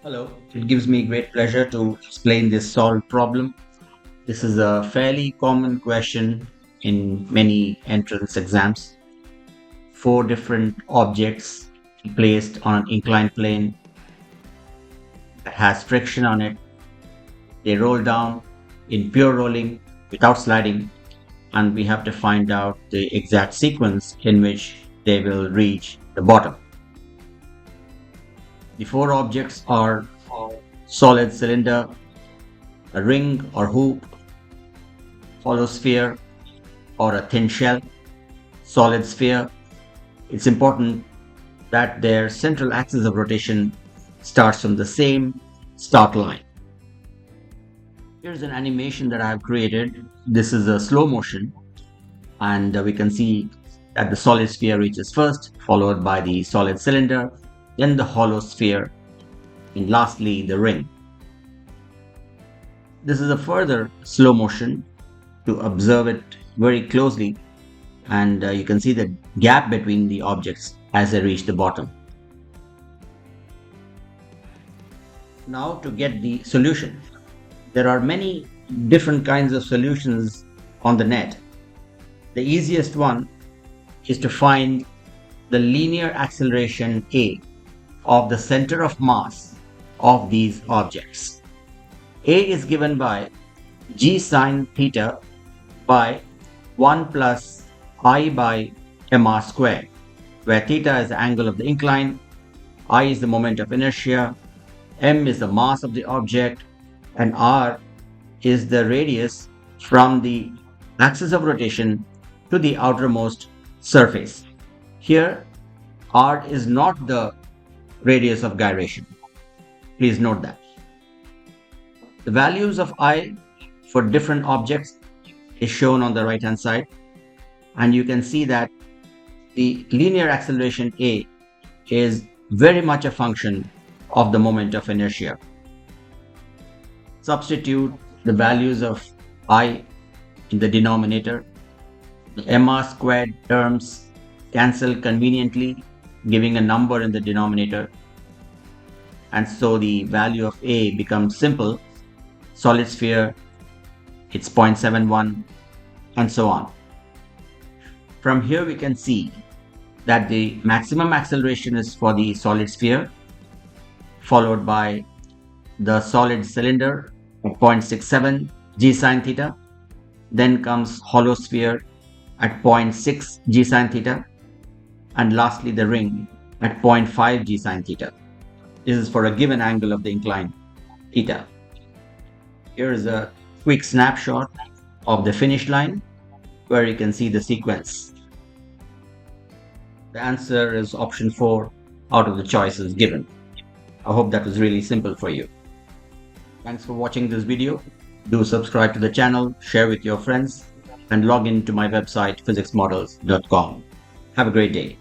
Hello, it gives me great pleasure to explain this solved problem. This is a fairly common question in many entrance exams. Four different objects placed on an inclined plane that has friction on it. They roll down in pure rolling without sliding, and we have to find out the exact sequence in which they will reach the bottom. The four objects are solid cylinder, a ring or hoop, hollow sphere, or a thin shell, solid sphere. It's important that their central axis of rotation starts from the same start line. Here's an animation that I have created. This is a slow motion, and we can see that the solid sphere reaches first, followed by the solid cylinder, then the hollow sphere, and lastly the ring. This is a further slow motion to observe it very closely, and you can see the gap between the objects as they reach the bottom. Now to get the solution. There are many different kinds of solutions on the net. The easiest one is to find the linear acceleration A of the center of mass of these objects. A is given by g sine theta by 1 plus I by mr squared, where theta is the angle of the incline, I is the moment of inertia, m is the mass of the object, and r is the radius from the axis of rotation to the outermost surface. Here, r is not the radius of gyration. Please note that. The values of I for different objects is shown on the right hand side, and you can see that the linear acceleration A is very much a function of the moment of inertia. Substitute the values of I in the denominator. The mr squared terms cancel conveniently, giving a number in the denominator, and so the value of A becomes simple. Solid sphere, it's 0.71, and so on. From here we can see that the maximum acceleration is for the solid sphere, followed by the solid cylinder at 0.67 g sine theta. Then comes hollow sphere at 0.6 g sine theta, and lastly the ring at 0.5 g sine theta. This is for a given angle of the incline theta. Here is a quick snapshot of the finish line where you can see the sequence. The answer is option 4 out of the choices given. I hope that was really simple for you. Thanks for watching this video. Do subscribe to the channel, share with your friends, and log in to my website physicsmodels.com. Have a great day.